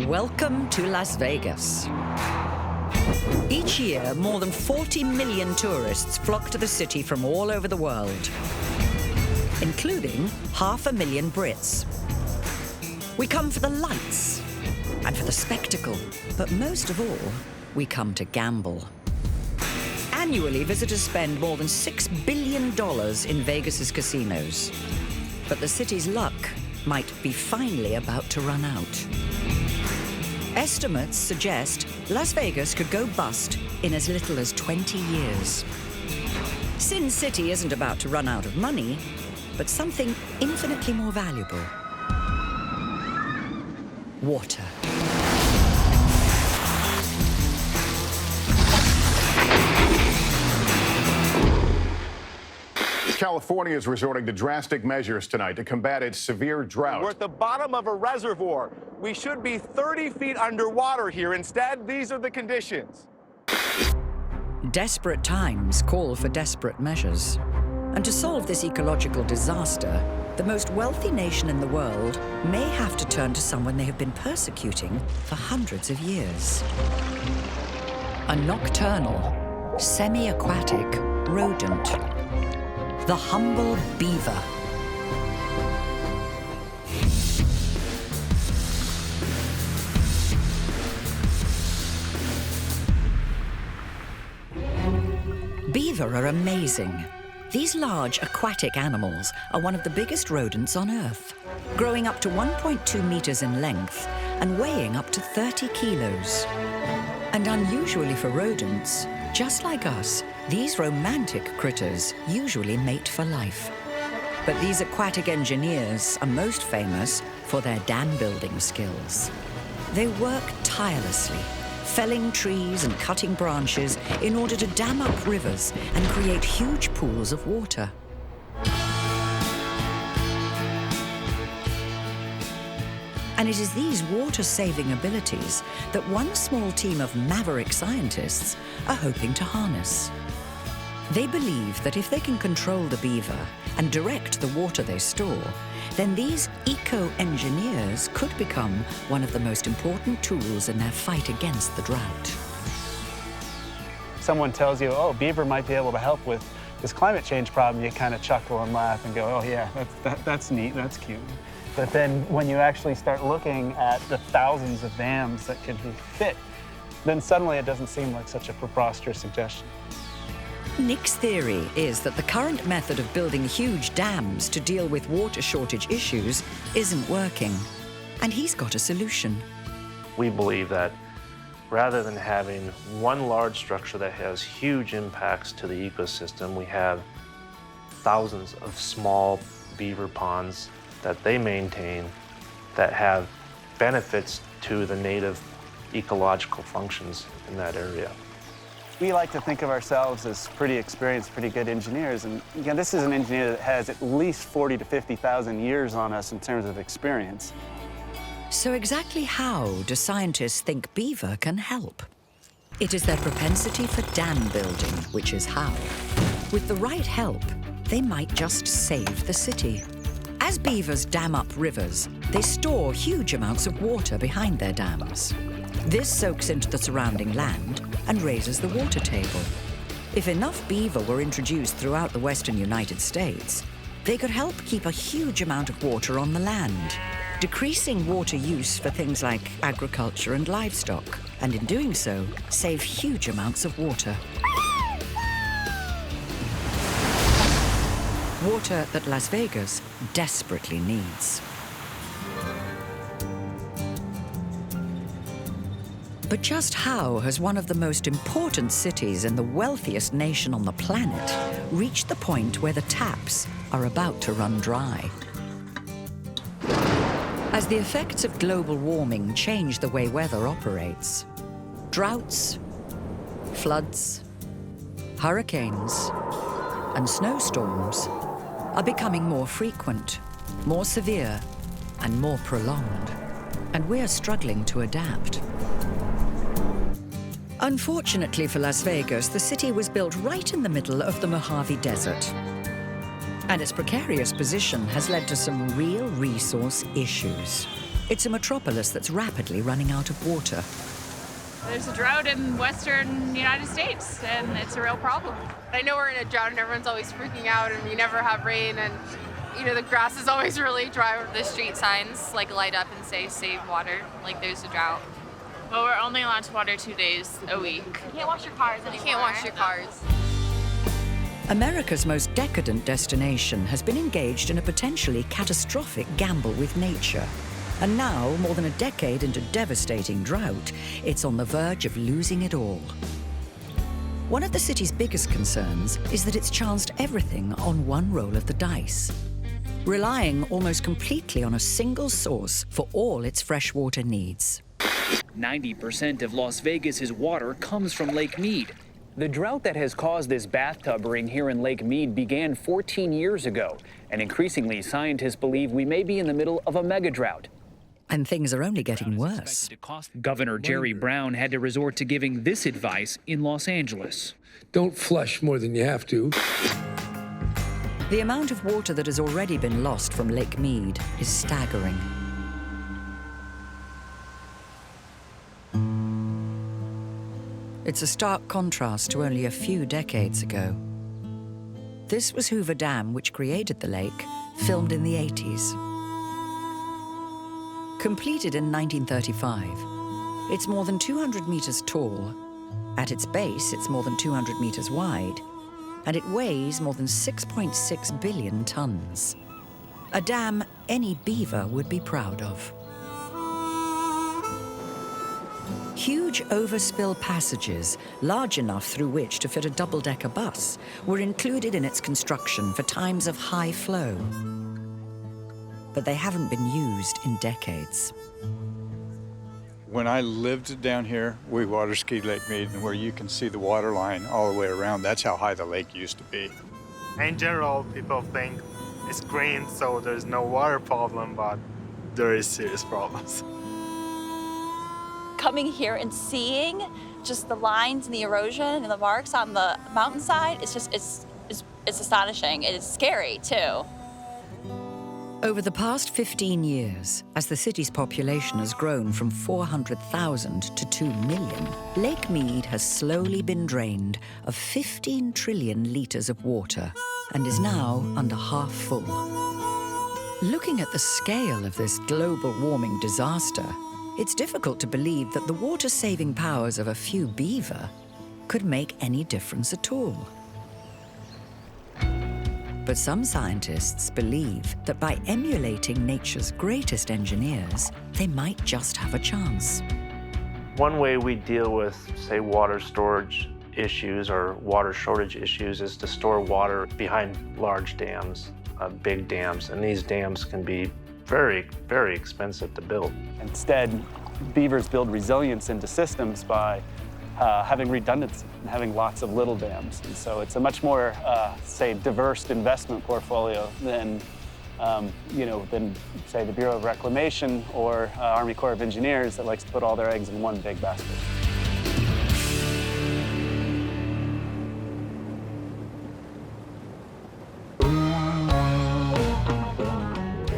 Welcome to Las Vegas. Each year, more than 40 million tourists flock to the city from all over the world, including 500,000 Brits. We come for the lights and for the spectacle, but most of all, we come to gamble. Annually, visitors spend more than $6 billion in Vegas's casinos. But the city's luck might be finally about to run out. Estimates suggest Las Vegas could go bust in as little as 20 years. Sin City isn't about to run out of money, but something infinitely more valuable. Water. California is resorting to drastic measures tonight to combat its severe drought. We're at the bottom of a reservoir. We should be 30 feet underwater here. Instead, these are the conditions. Desperate times call for desperate measures. And to solve this ecological disaster, the most wealthy nation in the world may have to turn to someone they have been persecuting for hundreds of years. A nocturnal, semi-aquatic rodent. The humble beaver. Beaver are amazing. These large aquatic animals are one of the biggest rodents on Earth, growing up to 1.2 meters in length and weighing up to 30 kilos. And unusually for rodents, just like us, these romantic critters usually mate for life. But these aquatic engineers are most famous for their dam-building skills. They work tirelessly, felling trees and cutting branches in order to dam up rivers and create huge pools of water. And it is these water-saving abilities that one small team of maverick scientists are hoping to harness. They believe that if they can control the beaver and direct the water they store, then these eco-engineers could become one of the most important tools in their fight against the drought. Someone tells you, oh, beaver might be able to help with this climate change problem, you kind of chuckle and laugh and go, oh yeah, that's neat, that's cute. But then when you actually start looking at the thousands of dams that could be fit, then suddenly it doesn't seem like such a preposterous suggestion. Nick's theory is that the current method of building huge dams to deal with water shortage issues isn't working, and he's got a solution. We believe that rather than having one large structure that has huge impacts to the ecosystem, we have thousands of small beaver ponds that they maintain that have benefits to the native ecological functions in that area. We like to think of ourselves as pretty experienced, pretty good engineers. And again, this is an engineer that has at least 40 to 50,000 years on us in terms of experience. So exactly how do scientists think beaver can help? It is their propensity for dam building, which is how. With the right help, they might just save the city. As beavers dam up rivers, they store huge amounts of water behind their dams. This soaks into the surrounding land and raises the water table. If enough beaver were introduced throughout the western United States, they could help keep a huge amount of water on the land, decreasing water use for things like agriculture and livestock, and in doing so, save huge amounts of water. Water that Las Vegas desperately needs. But just how has one of the most important cities in the wealthiest nation on the planet reached the point where the taps are about to run dry? As the effects of global warming change the way weather operates, droughts, floods, hurricanes, and snowstorms are becoming more frequent, more severe, and more prolonged. And we're struggling to adapt. Unfortunately for Las Vegas, the city was built right in the middle of the Mojave Desert. And its precarious position has led to some real resource issues. It's a metropolis that's rapidly running out of water. There's a drought in western United States, and it's a real problem. I know we're in a drought and everyone's always freaking out and we never have rain, and you know, the grass is always really dry. The street signs like light up and say save water, like there's a drought. Well, we're only allowed to water 2 days a week. You can't wash your cars anymore. You can't wash your cars. America's most decadent destination has been engaged in a potentially catastrophic gamble with nature. And now, more than a decade into devastating drought, it's on the verge of losing it all. One of the city's biggest concerns is that it's chanced everything on one roll of the dice, relying almost completely on a single source for all its freshwater needs. 90% of Las Vegas's water comes from Lake Mead. The drought that has caused this bathtub ring here in Lake Mead began 14 years ago, and increasingly scientists believe we may be in the middle of a mega drought. And things are only getting worse. Governor Jerry Brown had to resort to giving this advice in Los Angeles. Don't flush more than you have to. The amount of water that has already been lost from Lake Mead is staggering. It's a stark contrast to only a few decades ago. This was Hoover Dam, which created the lake, filmed in the 80s. Completed in 1935, it's more than 200 meters tall. At its base, it's more than 200 meters wide, and it weighs more than 6.6 billion tons. A dam any beaver would be proud of. Huge overspill passages, large enough through which to fit a double-decker bus, were included in its construction for times of high flow. But they haven't been used in decades. When I lived down here, we water skied Lake Mead, and where you can see the water line all the way around, that's how high the lake used to be. In general, people think it's green, so there's no water problem, but there is serious problems. Coming here and seeing just the lines and the erosion and the marks on the mountainside, it's astonishing. It's scary, too. Over the past 15 years, as the city's population has grown from 400,000 to 2 million, Lake Mead has slowly been drained of 15 trillion litres of water and is now under half full. Looking at the scale of this global warming disaster, it's difficult to believe that the water-saving powers of a few beaver could make any difference at all. But some scientists believe that by emulating nature's greatest engineers, they might just have a chance. One way we deal with, say, water storage issues or water shortage issues is to store water behind large dams, big dams, and these dams can be very, very expensive to build. Instead, beavers build resilience into systems by having redundancy and having lots of little dams. And so it's a much more, say, diverse investment portfolio than, than, say, the Bureau of Reclamation or Army Corps of Engineers that likes to put all their eggs in one big basket.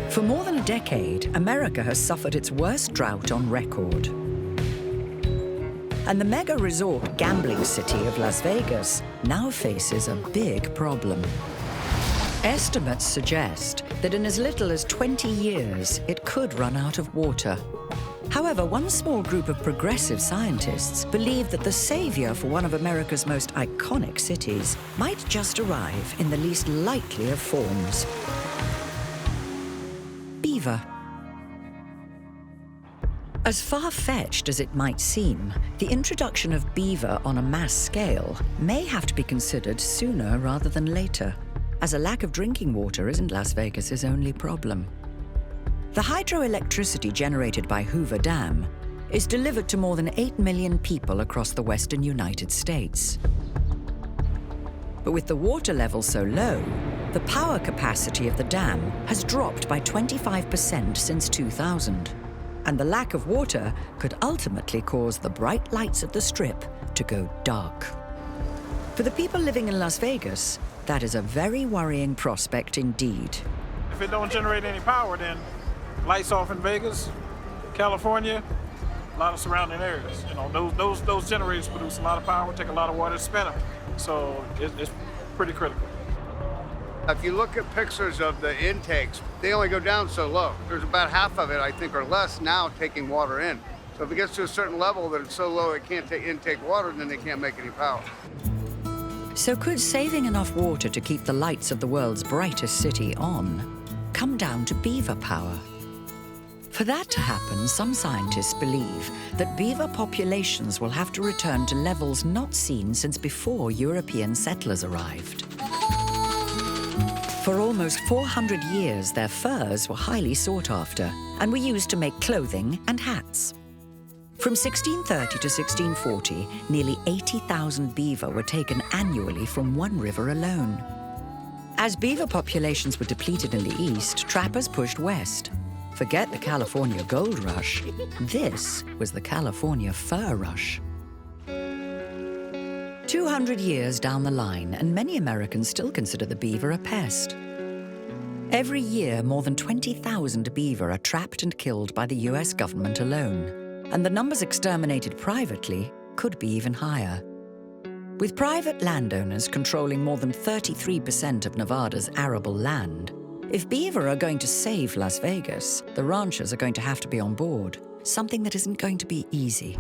For more than a decade, America has suffered its worst drought on record. And the mega resort gambling city of Las Vegas now faces a big problem. Estimates suggest that in as little as 20 years, it could run out of water. However, one small group of progressive scientists believe that the savior for one of America's most iconic cities might just arrive in the least likely of forms. Beaver. As far-fetched as it might seem, the introduction of beaver on a mass scale may have to be considered sooner rather than later, as a lack of drinking water isn't Las Vegas's only problem. The hydroelectricity generated by Hoover Dam is delivered to more than 8 million people across the western United States. But with the water level so low, the power capacity of the dam has dropped by 25% since 2000. And the lack of water could ultimately cause the bright lights of the Strip to go dark. For the people living in Las Vegas, that is a very worrying prospect indeed. If it don't generate any power, then lights off in Vegas, California, a lot of surrounding areas. You know, those generators produce a lot of power, take a lot of water to spin them. So it's pretty critical. If you look at pictures of the intakes, they only go down so low. There's about half of it, I think, or less now taking water in. So if it gets to a certain level that it's so low it can't intake water, then they can't make any power. So could saving enough water to keep the lights of the world's brightest city on come down to beaver power? For that to happen, some scientists believe that beaver populations will have to return to levels not seen since before European settlers arrived. For almost 400 years, their furs were highly sought after and were used to make clothing and hats. From 1630 to 1640, nearly 80,000 beaver were taken annually from one river alone. As beaver populations were depleted in the east, trappers pushed west. Forget the California gold rush. This was the California fur rush. 200 years down the line, and many Americans still consider the beaver a pest. Every year, more than 20,000 beaver are trapped and killed by the US government alone, and the numbers exterminated privately could be even higher. With private landowners controlling more than 33% of Nevada's arable land, if beaver are going to save Las Vegas, the ranchers are going to have to be on board, something that isn't going to be easy.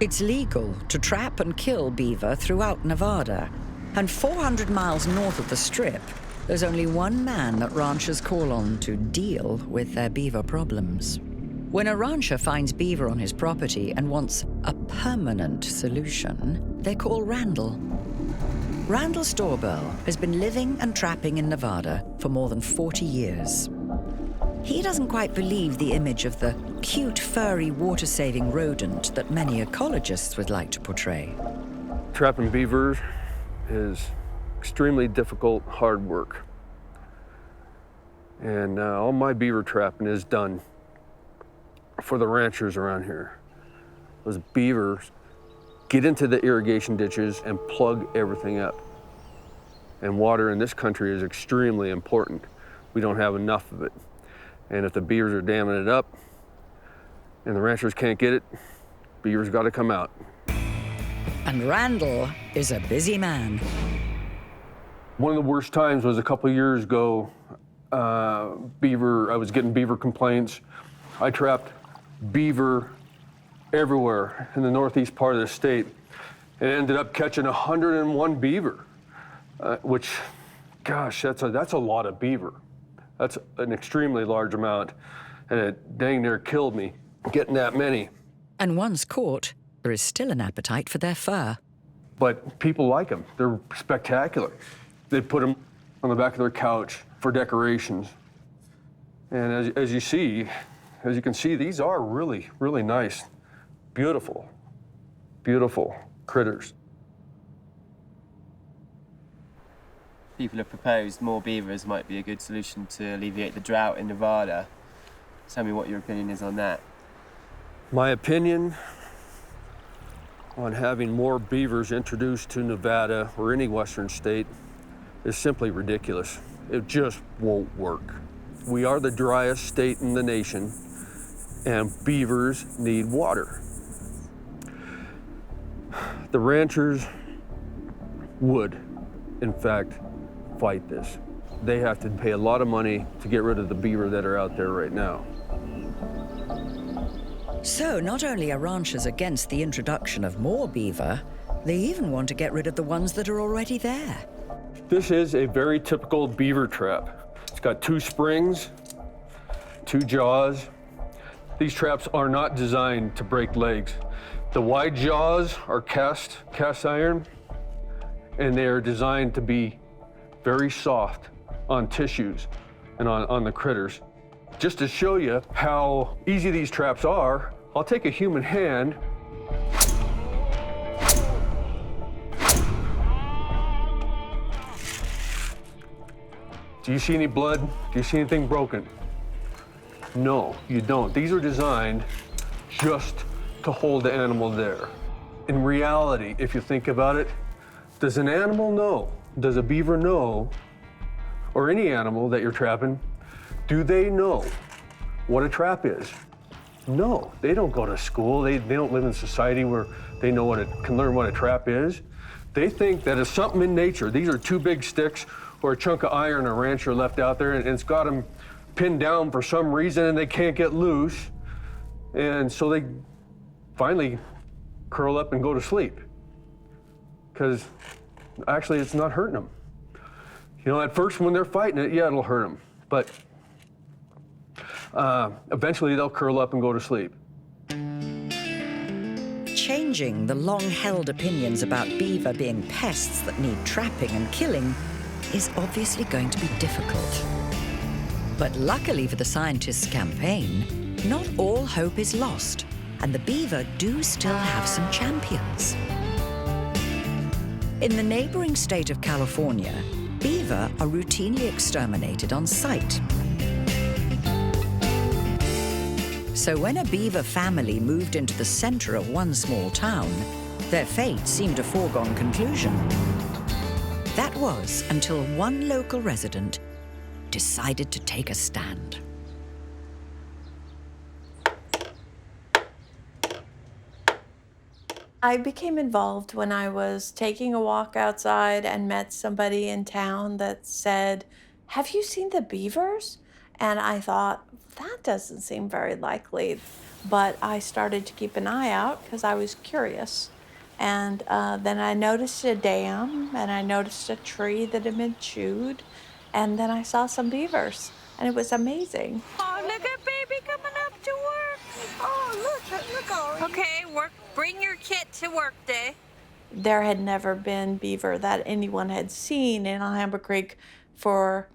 It's legal to trap and kill beaver throughout Nevada, and 400 miles north of the Strip, there's only one man that ranchers call on to deal with their beaver problems. When a rancher finds beaver on his property and wants a permanent solution, they call Randall. Randall Storbell has been living and trapping in Nevada for more than 40 years. He doesn't quite believe the image of the cute, furry, water-saving rodent that many ecologists would like to portray. Trapping beavers is extremely difficult, hard work. And all my beaver trapping is done for the ranchers around here. Those beavers get into the irrigation ditches and plug everything up. And water in this country is extremely important. We don't have enough of it. And if the beavers are damming it up and the ranchers can't get it, beavers got to come out. And Randall is a busy man. One of the worst times was a couple of years ago. I was getting beaver complaints. I trapped beaver everywhere in the northeast part of the state and ended up catching 101 beaver, which, gosh, that's a lot of beaver. That's an extremely large amount, and it dang near killed me getting that many. And once caught, there is still an appetite for their fur. But people like them. They're spectacular. They put them on the back of their couch for decorations. And as you can see, these are really, really nice, beautiful, beautiful critters. People have proposed more beavers might be a good solution to alleviate the drought in Nevada. Tell me what your opinion is on that. My opinion on having more beavers introduced to Nevada or any western state is simply ridiculous. It just won't work. We are the driest state in the nation, and beavers need water. The ranchers would, in fact, fight this. They have to pay a lot of money to get rid of the beaver that are out there right now. So not only are ranchers against the introduction of more beaver, they even want to get rid of the ones that are already there. This is a very typical beaver trap. It's got 2 springs, 2 jaws. These traps are not designed to break legs. The wide jaws are cast iron, and they are designed to be very soft on tissues and on the critters. Just to show you how easy these traps are, I'll take a human hand. Do you see any blood? Do you see anything broken? No, you don't. These are designed just to hold the animal there. In reality, if you think about it, does an animal know? Does a beaver know, or any animal that you're trapping, Do they know what a trap is? No, they don't go to school. They don't live in society where they know can learn what a trap is. They think that it's something in nature. These are two big sticks or a chunk of iron a rancher left out there, and it's got them pinned down for some reason and they can't get loose. And so they finally curl up and go to sleep. Because actually it's not hurting them. You know, at first when they're fighting it, yeah, it'll hurt them. But eventually they'll curl up and go to sleep. Changing the long-held opinions about beaver being pests that need trapping and killing is obviously going to be difficult. But luckily for the scientists' campaign, not all hope is lost, and the beaver do still have some champions. In the neighboring state of California, beaver are routinely exterminated on sight. So when a beaver family moved into the center of one small town, their fate seemed a foregone conclusion. That was until one local resident decided to take a stand. I became involved when I was taking a walk outside and met somebody in town that said, "Have you seen the beavers?" And I thought, that doesn't seem very likely. But I started to keep an eye out because I was curious. And then I noticed a dam, and I noticed a tree that had been chewed, and then I saw some beavers, and it was amazing. Oh, look at baby coming up to work. Oh, look all. Okay, bring your kit to work day. There had never been beaver that anyone had seen in Alhambra Creek for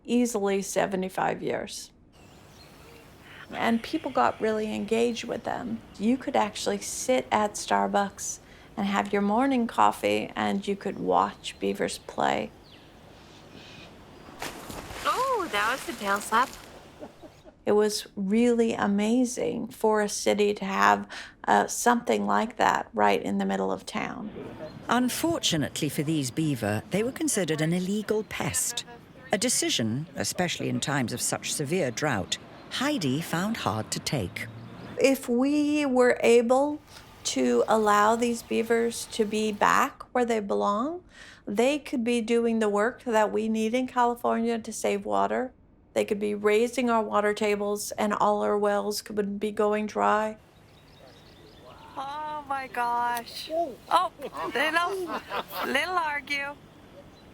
easily 75 years. And people got really engaged with them. You could actually sit at Starbucks and have your morning coffee, and you could watch beavers play. Oh, that was the tail slap. It was really amazing for a city to have something like that right in the middle of town. Unfortunately for these beaver, they were considered an illegal pest. A decision, especially in times of such severe drought, Heidi found hard to take. If we were able to allow these beavers to be back where they belong, they could be doing the work that we need in California to save water. They could be raising our water tables, and all our wells could be going dry. Oh my gosh. Oh, little argue.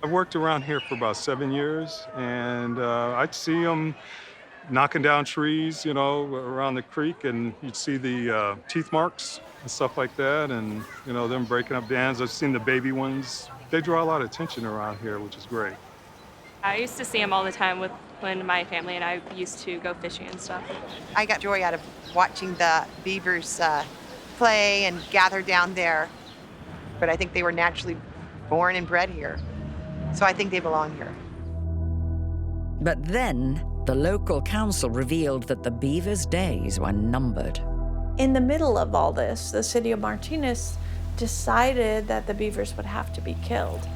I've worked around here for about 7 years, and I'd see them knocking down trees, you know, around the creek, and you'd see the teeth marks and stuff like that, and, you know, them breaking up dams. I've seen the baby ones. They draw a lot of attention around here, which is great. I used to see them all the time when my family and I used to go fishing and stuff. I got joy out of watching the beavers play and gather down there, but I think they were naturally born and bred here, so I think they belong here. But then, the local council revealed that the beavers' days were numbered. In the middle of all this, the city of Martinez decided that the beavers would have to be killed.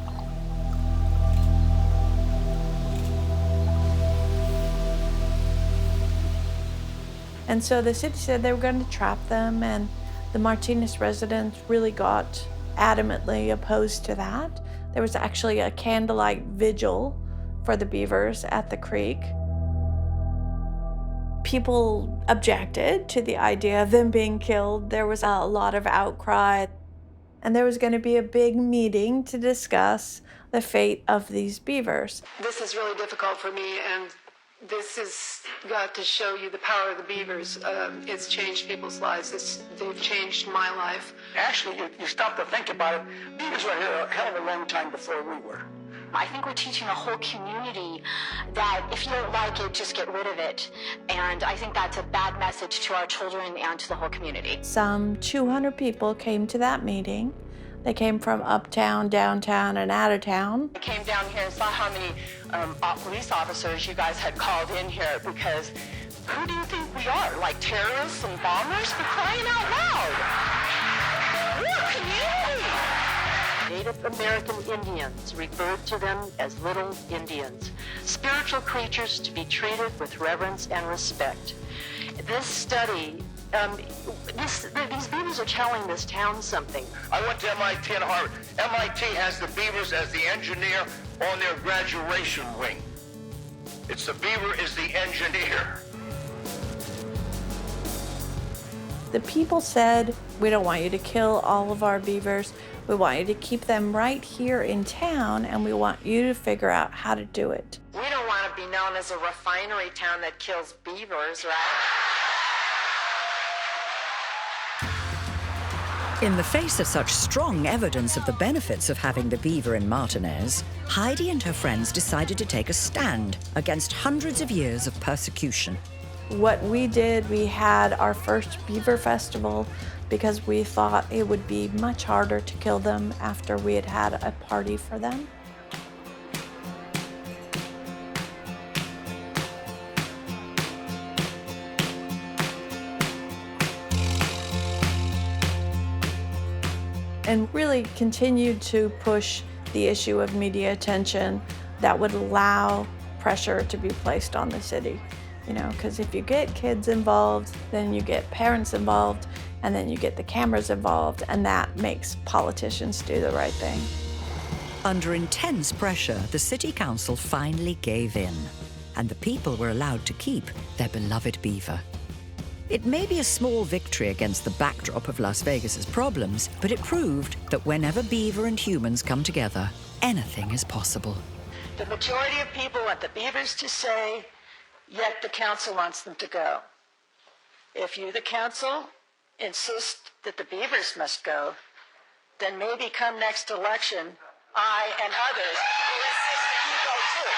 And so the city said they were going to trap them, and the Martinez residents really got adamantly opposed to that. There was actually a candlelight vigil for the beavers at the creek. People objected to the idea of them being killed. There was a lot of outcry, and there was going to be a big meeting to discuss the fate of these beavers. This is really difficult for me, and this has got to show you the power of the beavers. It's changed people's lives. They've changed my life. Actually, you stop to think about it, beavers were here a hell of a long time before we were. I think we're teaching a whole community that if you don't like it, just get rid of it. And I think that's a bad message to our children and to the whole community. Some 200 people came to that meeting. They came from uptown, downtown, and out of town. I came down here and saw how many police officers you guys had called in here, because who do you think we are? Like terrorists and bombers? For crying out loud! We're a community! Native American Indians referred to them as little Indians, spiritual creatures to be treated with reverence and respect. This study, these beavers are telling this town something. I went to MIT and Harvard. MIT has the beavers as the engineer on their graduation wing. It's the beaver is the engineer. The people said, we don't want you to kill all of our beavers. We want you to keep them right here in town, and we want you to figure out how to do it. We don't want to be known as a refinery town that kills beavers, right? In the face of such strong evidence of the benefits of having the beaver in Martinez, Heidi and her friends decided to take a stand against hundreds of years of persecution. What we did, we had our first beaver festival because we thought it would be much harder to kill them after we had had a party for them. And really continued to push the issue of media attention that would allow pressure to be placed on the city. You know, because if you get kids involved, then you get parents involved, and then you get the cameras involved, and that makes politicians do the right thing. Under intense pressure, the city council finally gave in, and the people were allowed to keep their beloved beaver. It may be a small victory against the backdrop of Las Vegas's problems, but it proved that whenever beaver and humans come together, anything is possible. The majority of people want the beavers to stay, yet the council wants them to go. If you, the council, insist that the beavers must go, then maybe come next election, I and others will insist that you go too.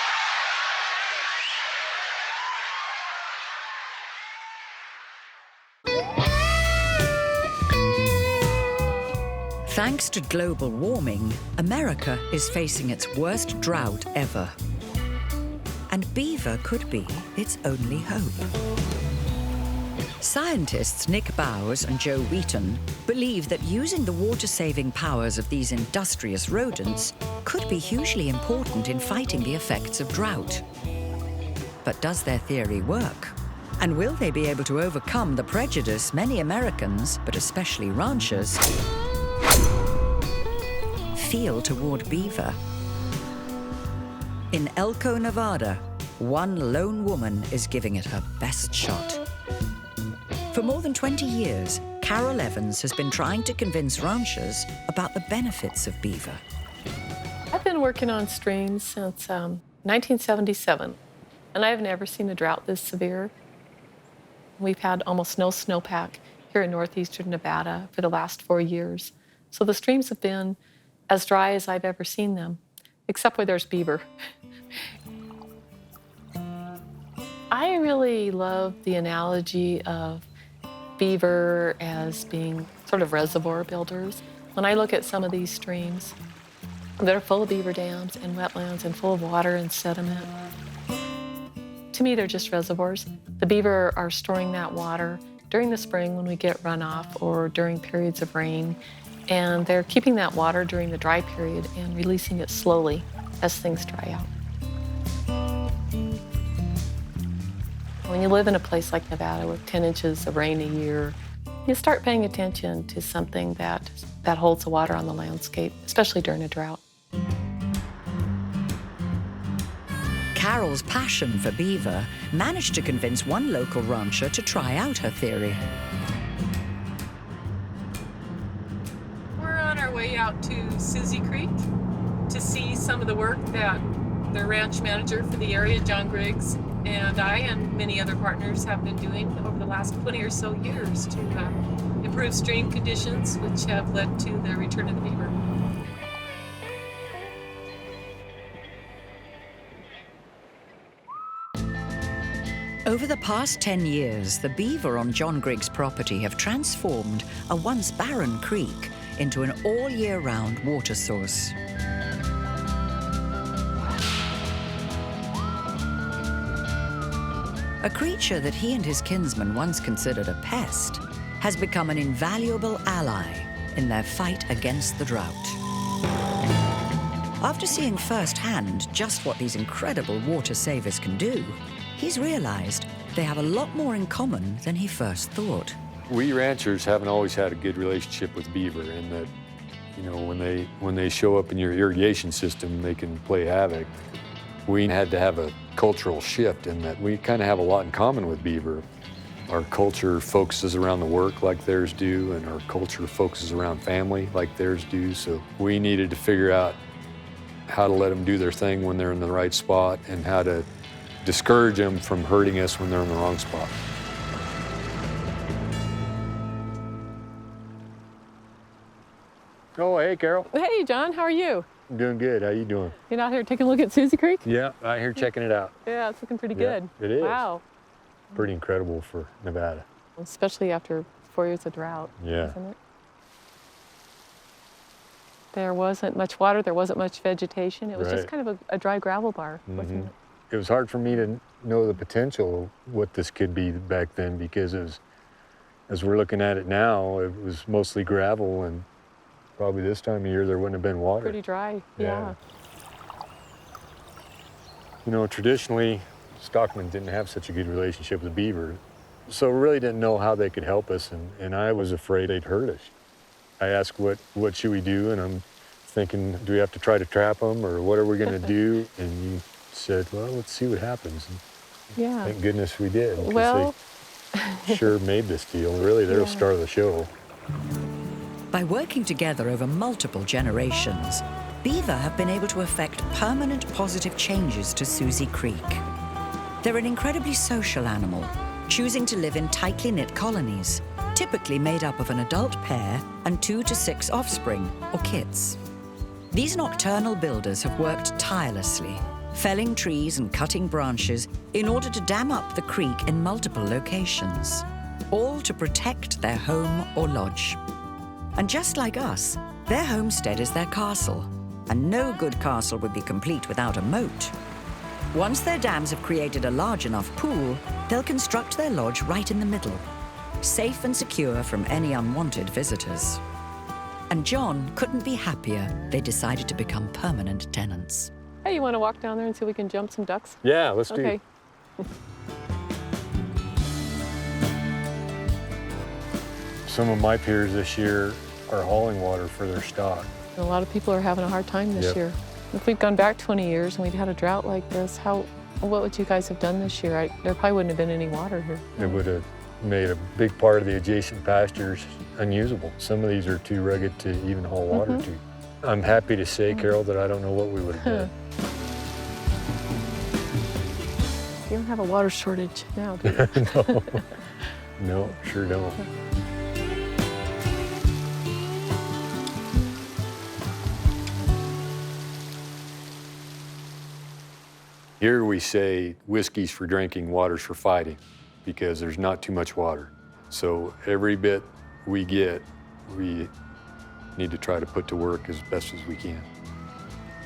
Thanks to global warming, America is facing its worst drought ever. And beaver could be its only hope. Scientists Nick Bowes and Joe Wheaton believe that using the water-saving powers of these industrious rodents could be hugely important in fighting the effects of drought. But does their theory work? And will they be able to overcome the prejudice many Americans, but especially ranchers, feel toward beaver? In Elko, Nevada, one lone woman is giving it her best shot. For more than 20 years, Carol Evans has been trying to convince ranchers about the benefits of beaver. I've been working on streams since 1977, and I've never seen a drought this severe. We've had almost no snowpack here in northeastern Nevada for the last 4 years. So the streams have been as dry as I've ever seen them, except where there's beaver. I really love the analogy of beaver as being sort of reservoir builders. When I look at some of these streams, they're full of beaver dams and wetlands and full of water and sediment. To me, they're just reservoirs. The beaver are storing that water during the spring when we get runoff or during periods of rain, and they're keeping that water during the dry period and releasing it slowly as things dry out. When you live in a place like Nevada with 10 inches of rain a year, you start paying attention to something that holds the water on the landscape, especially during a drought. Carol's passion for beaver managed to convince one local rancher to try out her theory. We're on our way out to Susie Creek to see some of the work that the ranch manager for the area, John Griggs, and I and many other partners have been doing over the last 20 or so years to improve stream conditions, which have led to the return of the beaver. Over the past 10 years, the beaver on John Griggs' property have transformed a once barren creek into an all-year-round water source. A creature that he and his kinsmen once considered a pest has become an invaluable ally in their fight against the drought. After seeing firsthand just what these incredible water savers can do, he's realized they have a lot more in common than he first thought. We ranchers haven't always had a good relationship with beaver in that, you know, when they show up in your irrigation system, they can play havoc. We had to have a cultural shift in that we kind of have a lot in common with beaver. Our culture focuses around the work like theirs do, and our culture focuses around family like theirs do. So we needed to figure out how to let them do their thing when they're in the right spot and how to discourage them from hurting us when they're in the wrong spot. Oh, hey, Carol. Hey, John, how are you? I'm doing good. How you doing? You out here taking a look at Susie Creek? Yeah, out here checking it out. Yeah, it's looking pretty Yeah, good. it is. Wow. Pretty incredible for Nevada. Especially after 4 years of drought, Yeah. isn't it? There wasn't much water, there wasn't much vegetation. It was just Right. kind of a dry gravel bar, wasn't it? It was hard for me to know the potential of what this could be back then because as we're looking at it now, it was mostly gravel, and probably this time of year there wouldn't have been water. Pretty dry, yeah. You know, traditionally, stockmen didn't have such a good relationship with beaver, so we really didn't know how they could help us, and I was afraid they'd hurt us. I asked, what should we do? And I'm thinking, do we have to try to trap them, or what are we gonna do? And you said, well, let's see what happens. And Yeah. thank goodness we did, because Well, they sure made this deal. Really, they're the Yeah. star of the show. By working together over multiple generations, beaver have been able to effect permanent positive changes to Susie Creek. They're an incredibly social animal, choosing to live in tightly knit colonies, typically made up of an adult pair and 2 to 6 offspring, or kits. These nocturnal builders have worked tirelessly, felling trees and cutting branches in order to dam up the creek in multiple locations, all to protect their home or lodge. And just like us, their homestead is their castle, and no good castle would be complete without a moat. Once their dams have created a large enough pool, they'll construct their lodge right in the middle, safe and secure from any unwanted visitors. And John couldn't be happier they decided to become permanent tenants. hey, you want to walk down there and see if we can jump some ducks? Yeah, let's do Okay. Some of my peers this year are hauling water for their stock. A lot of people are having a hard time this Yep. year. If we'd gone back 20 years and we'd had a drought like this, what would you guys have done this year? There probably wouldn't have been any water here. It would have made a big part of the adjacent pastures unusable. Some of these are too rugged to even haul water to. I'm happy to say, Carol, that I don't know what we would have done. You don't have a water shortage now, do you? No. No, sure don't. Here we say whiskey's for drinking, water's for fighting, because there's not too much water. So every bit we get, we need to try to put to work as best as we can.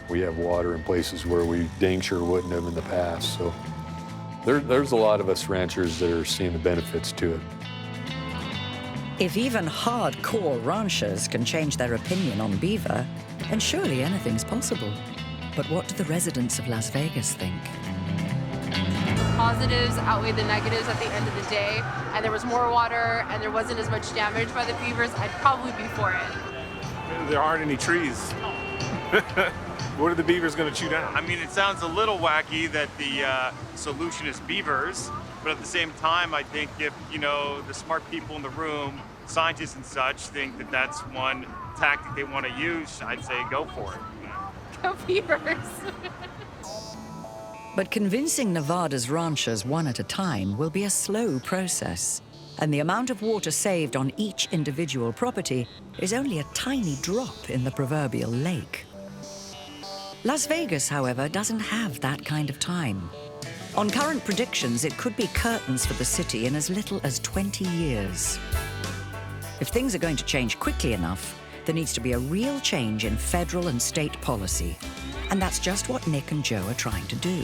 We have water in places where we dang sure wouldn't have in the past. So there's a lot of us ranchers that are seeing the benefits to it. If even hardcore ranchers can change their opinion on beaver, then surely anything's possible. But what do the residents of Las Vegas think? Positives outweigh the negatives at the end of the day, and there was more water and there wasn't as much damage by the beavers, I'd probably be for it. There aren't any trees. What are the beavers going to chew down? I mean, it sounds a little wacky that the solution is beavers, but at the same time, I think if, the smart people in the room, scientists and such, think that that's one tactic they want to use, I'd say go for it. Go beavers! But convincing Nevada's ranchers one at a time will be a slow process, and the amount of water saved on each individual property is only a tiny drop in the proverbial lake. Las Vegas, however, doesn't have that kind of time. On current predictions, it could be curtains for the city in as little as 20 years. If things are going to change quickly enough, there needs to be a real change in federal and state policy. And that's just what Nick and Joe are trying to do.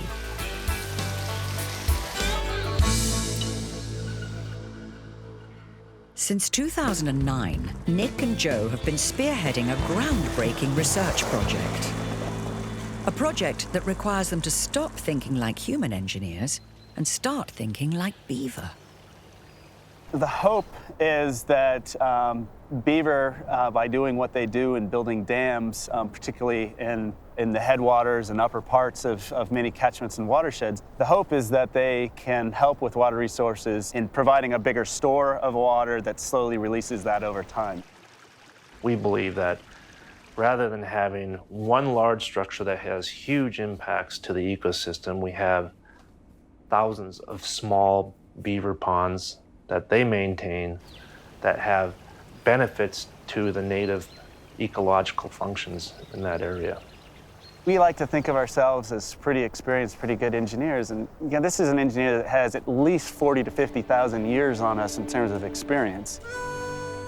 Since 2009, Nick and Joe have been spearheading a groundbreaking research project. A project that requires them to stop thinking like human engineers and start thinking like beaver. The hope is that beaver, by doing what they do in building dams, particularly in the headwaters and upper parts of many catchments and watersheds, the hope is that they can help with water resources in providing a bigger store of water that slowly releases that over time. We believe that rather than having one large structure that has huge impacts to the ecosystem, we have thousands of small beaver ponds that they maintain that have benefits to the native ecological functions in that area. We like to think of ourselves as pretty experienced, pretty good engineers, and again, this is an engineer that has at least 40 to 50,000 years on us in terms of experience.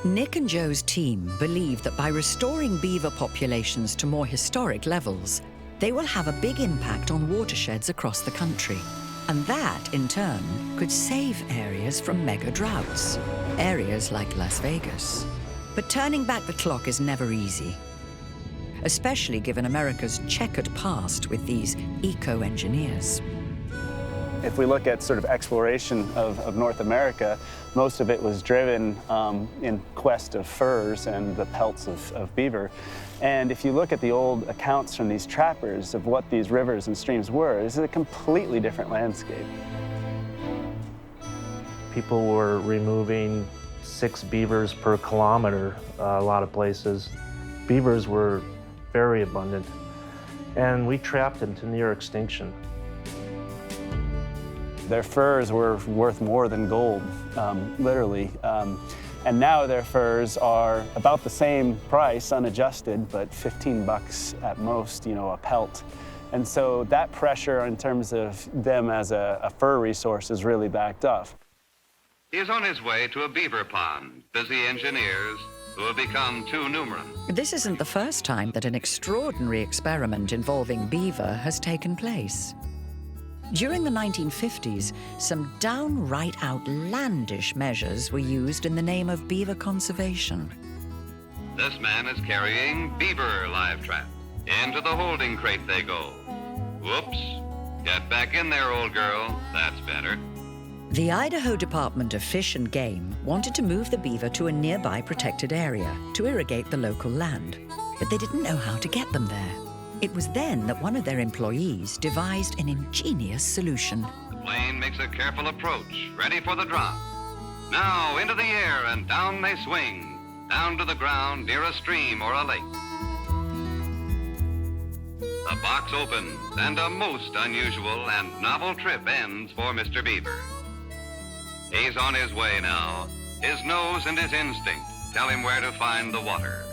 Nick and Joe's team believe that by restoring beaver populations to more historic levels, they will have a big impact on watersheds across the country. And that, in turn, could save areas from mega droughts, areas like Las Vegas. But turning back the clock is never easy, especially given America's checkered past with these eco-engineers. If we look at sort of exploration of North America, most of it was driven in quest of furs and the pelts of beaver. And if you look at the old accounts from these trappers of what these rivers and streams were, this is a completely different landscape. People were removing 6 beavers per kilometer, a lot of places. Beavers were very abundant, and we trapped them to near extinction. Their furs were worth more than gold, literally. And now their furs are about the same price, unadjusted, but 15 bucks at most, a pelt. And so that pressure in terms of them as a fur resource is really backed off. He is on his way to a beaver pond, busy engineers who have become too numerous. This isn't the first time that an extraordinary experiment involving beaver has taken place. During the 1950s, some downright outlandish measures were used in the name of beaver conservation. This man is carrying beaver live traps. Into the holding crate they go. Whoops. Get back in there, old girl. That's better. The Idaho Department of Fish and Game wanted to move the beaver to a nearby protected area to irrigate the local land, but they didn't know how to get them there. It was then that one of their employees devised an ingenious solution. The plane makes a careful approach, ready for the drop. Now into the air and down they swing, down to the ground near a stream or a lake. The box opens and a most unusual and novel trip ends for Mr. Beaver. He's on his way now. His nose and his instinct tell him where to find the water.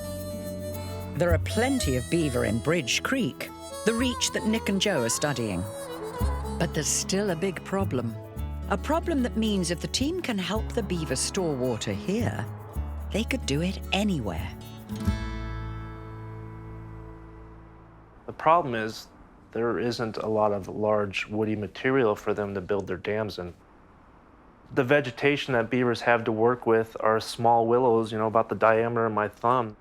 There are plenty of beaver in Bridge Creek, the reach that Nick and Joe are studying. But there's still a big problem. A problem that means if the team can help the beaver store water here, they could do it anywhere. The problem is there isn't a lot of large woody material for them to build their dams in. The vegetation that beavers have to work with are small willows, about the diameter of my thumb.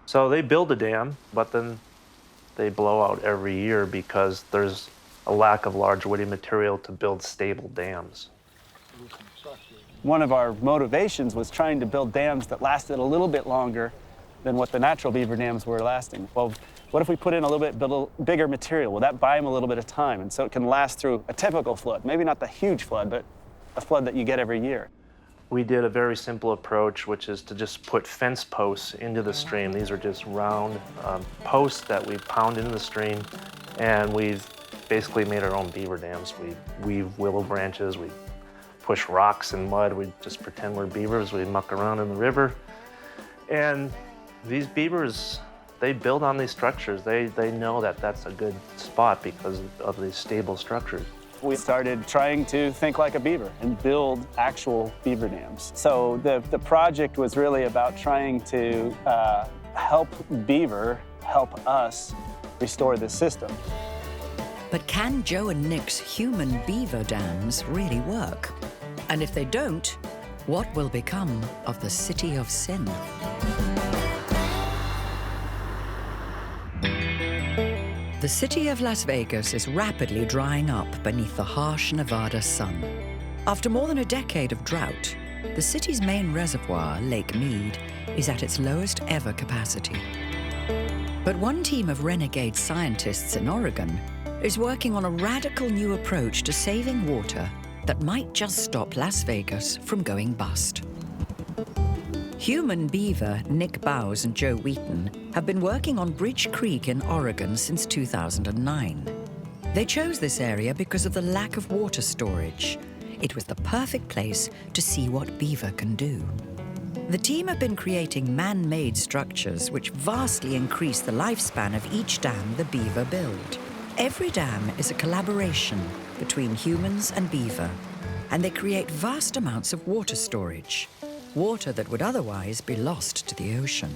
So they build a dam, but then they blow out every year because there's a lack of large woody material to build stable dams. One of our motivations was trying to build dams that lasted a little bit longer than what the natural beaver dams were lasting. Well, what if we put in a little bit bigger material? Will that buy them a little bit of time? And so it can last through a typical flood, maybe not the huge flood, but a flood that you get every year. We did a very simple approach, which is to just put fence posts into the stream. These are just round posts that we pound into the stream, and we've basically made our own beaver dams. We weave willow branches, we push rocks and mud, we just pretend we're beavers, we muck around in the river. And these beavers, they build on these structures. They know that that's a good spot because of these stable structures. We started trying to think like a beaver and build actual beaver dams. So the project was really about trying to help beaver help us restore the system. But can Joe and Nick's human beaver dams really work? And if they don't, what will become of the City of Sin? The The city of Las Vegas is rapidly drying up beneath the harsh Nevada sun. After more than a decade of drought, the city's main reservoir, Lake Mead, is at its lowest ever capacity. But one team of renegade scientists in Oregon is working on a radical new approach to saving water that might just stop Las Vegas from going bust. Human beaver Nick Bowes and Joe Wheaton have been working on Bridge Creek in Oregon since 2009. They chose this area because of the lack of water storage. It was the perfect place to see what beaver can do. The team have been creating man-made structures which vastly increase the lifespan of each dam the beaver build. Every dam is a collaboration between humans and beaver, and they create vast amounts of water storage, water that would otherwise be lost to the ocean.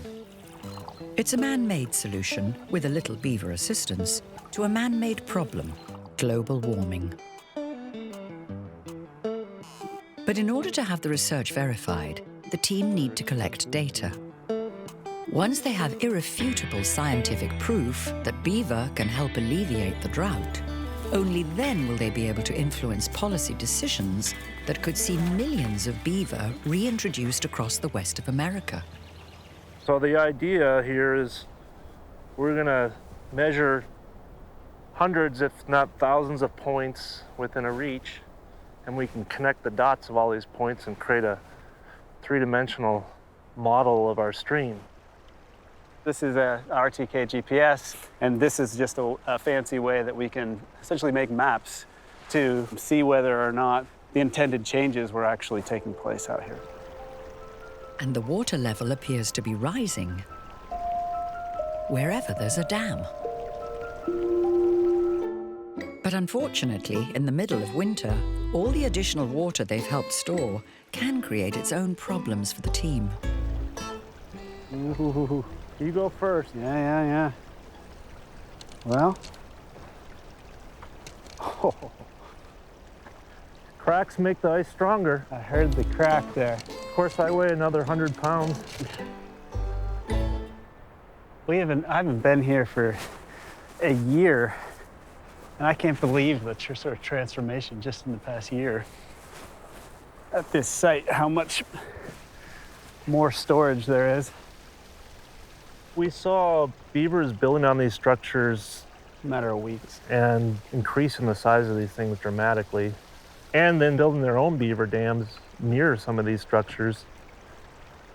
It's a man-made solution, with a little beaver assistance, to a man-made problem, global warming. But in order to have the research verified, the team need to collect data. Once they have irrefutable scientific proof that beaver can help alleviate the drought, only then will they be able to influence policy decisions that could see millions of beaver reintroduced across the west of America. So the idea here is we're gonna measure hundreds, if not thousands of points within a reach, and we can connect the dots of all these points and create a three-dimensional model of our stream. This is a RTK GPS, and this is just a fancy way that we can essentially make maps to see whether or not the intended changes were actually taking place out here. And the water level appears to be rising wherever there's a dam. But unfortunately, in the middle of winter, all the additional water they've helped store can create its own problems for the team. Ooh, you go first. Yeah. Well. Oh. Cracks make the ice stronger. I heard the crack there. Of course, I weigh another 100 pounds. I haven't been here for a year, and I can't believe the sort of transformation just in the past year at this site, how much more storage there is. We saw beavers building on these structures in a matter of weeks and increasing the size of these things dramatically, and then building their own beaver dams near some of these structures.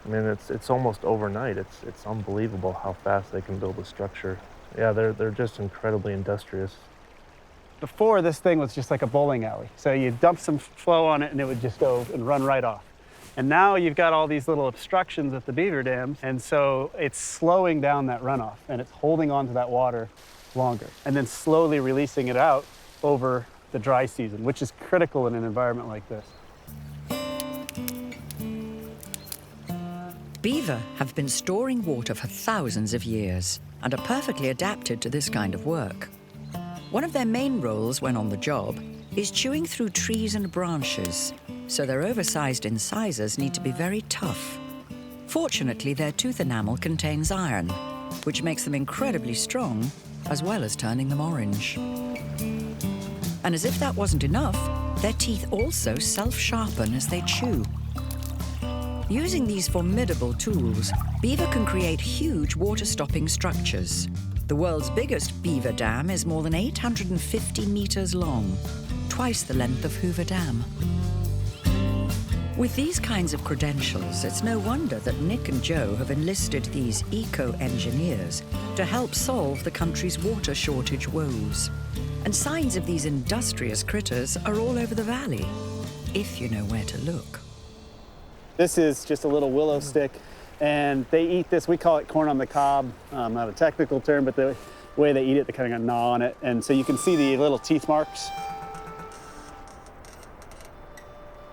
I mean, it's almost overnight. It's unbelievable how fast they can build a structure. Yeah, they're just incredibly industrious. Before, this thing was just like a bowling alley. So you dump some flow on it and it would just go and run right off. And now you've got all these little obstructions at the beaver dams, and so it's slowing down that runoff, and it's holding on to that water longer, and then slowly releasing it out over the dry season, which is critical in an environment like this. Beaver have been storing water for thousands of years and are perfectly adapted to this kind of work. One of their main roles when on the job is chewing through trees and branches, so their oversized incisors need to be very tough. Fortunately, their tooth enamel contains iron, which makes them incredibly strong, as well as turning them orange. And as if that wasn't enough, their teeth also self-sharpen as they chew. Using these formidable tools, beaver can create huge water-stopping structures. The world's biggest beaver dam is more than 850 meters long, twice the length of Hoover Dam. With these kinds of credentials, it's no wonder that Nick and Joe have enlisted these eco-engineers to help solve the country's water shortage woes. And signs of these industrious critters are all over the valley, if you know where to look. This is just a little willow stick, and they eat this. We call it corn on the cob. Not a technical term, but the way they eat it, they kind of gnaw on it. And so you can see the little teeth marks.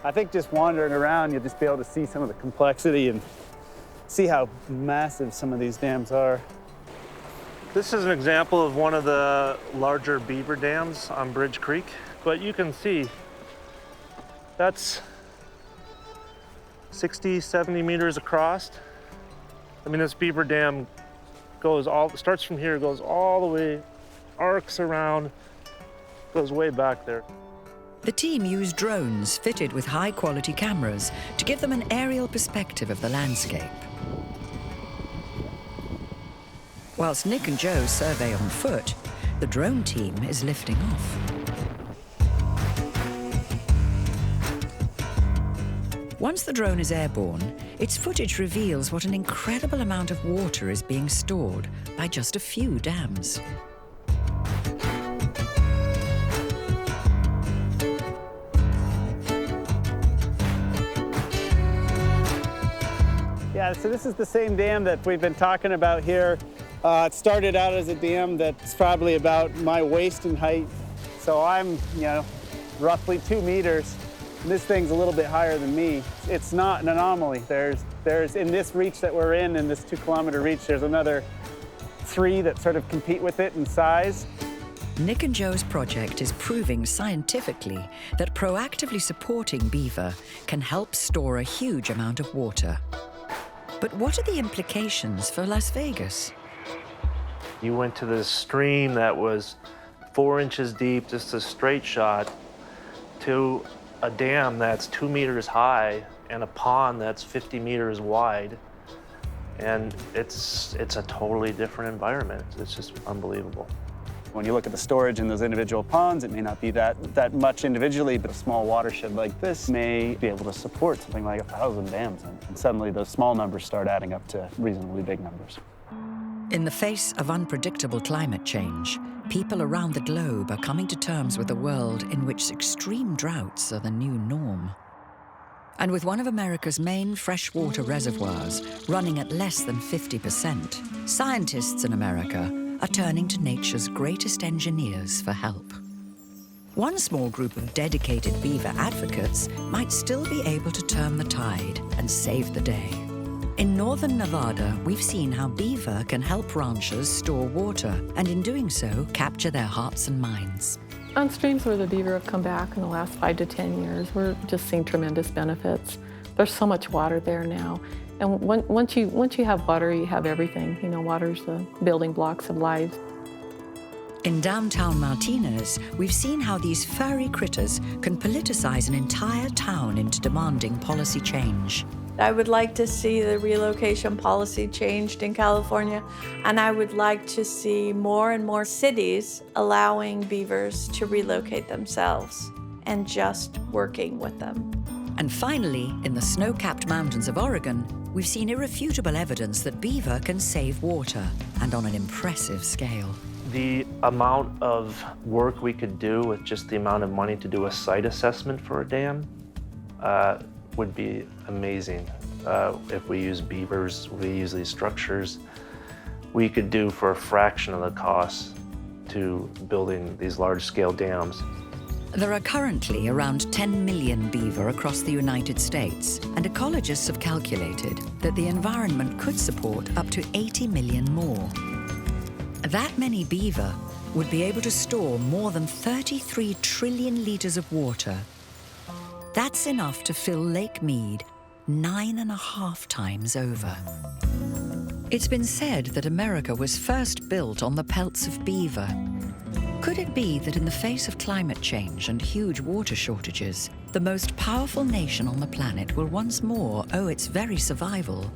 I think just wandering around, you'll just be able to see some of the complexity and see how massive some of these dams are. This is an example of one of the larger beaver dams on Bridge Creek, but you can see that's 60, 70 meters across. I mean, this beaver dam starts from here, goes all the way arcs around, goes way back there. The team used drones fitted with high-quality cameras to give them an aerial perspective of the landscape. Whilst Nick and Joe survey on foot, the drone team is lifting off. Once the drone is airborne, its footage reveals what an incredible amount of water is being stored by just a few dams. Yeah, so this is the same dam that we've been talking about here. It started out as a dam that's probably about my waist in height. So I'm, roughly 2 meters. And this thing's a little bit higher than me. It's not an anomaly. There's in this reach that we're in this 2-kilometer reach, there's another 3 that sort of compete with it in size. Nick and Joe's project is proving scientifically that proactively supporting beaver can help store a huge amount of water. But what are the implications for Las Vegas? You went to this stream that was 4 inches deep, just a straight shot, to a dam that's 2 meters high and a pond that's 50 meters wide. And it's a totally different environment. It's just unbelievable. When you look at the storage in those individual ponds, it may not be that much individually, but a small watershed like this may be able to support something like 1,000 dams. And suddenly those small numbers start adding up to reasonably big numbers. In the face of unpredictable climate change, people around the globe are coming to terms with a world in which extreme droughts are the new norm. And with one of America's main freshwater reservoirs running at less than 50%, scientists in America are turning to nature's greatest engineers for help. One small group of dedicated beaver advocates might still be able to turn the tide and save the day. In northern Nevada, we've seen how beaver can help ranchers store water, and in doing so, capture their hearts and minds. On streams where the beaver have come back in the last 5 to 10 years, we're just seeing tremendous benefits. There's so much water there now. And once you have water, you have everything. Water's the building blocks of life. In downtown Martinez, we've seen how these furry critters can politicize an entire town into demanding policy change. I would like to see the relocation policy changed in California, and I would like to see more and more cities allowing beavers to relocate themselves and just working with them. And finally, in the snow-capped mountains of Oregon, we've seen irrefutable evidence that beaver can save water, and on an impressive scale. The amount of work we could do with just the amount of money to do a site assessment for a dam would be amazing. If we use beavers, we use these structures, we could do for a fraction of the cost to building these large-scale dams. There are currently around 10 million beaver across the United States, and ecologists have calculated that the environment could support up to 80 million more. That many beaver would be able to store more than 33 trillion liters of water. That's enough to fill Lake Mead 9.5 times over. It's been said that America was first built on the pelts of beaver. Could it be that in the face of climate change and huge water shortages, the most powerful nation on the planet will once more owe its very survival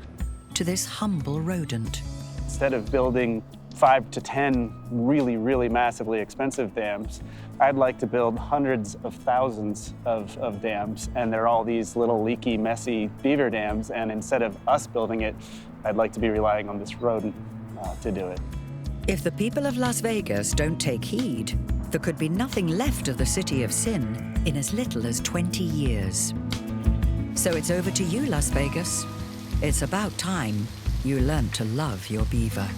to this humble rodent? Instead of building 5 to 10 really, really massively expensive dams, I'd like to build hundreds of thousands of dams, and they're all these little leaky, messy beaver dams, and instead of us building it, I'd like to be relying on this rodent to do it. If the people of Las Vegas don't take heed, there could be nothing left of the city of sin in as little as 20 years. So it's over to you, Las Vegas. It's about time you learned to love your beaver.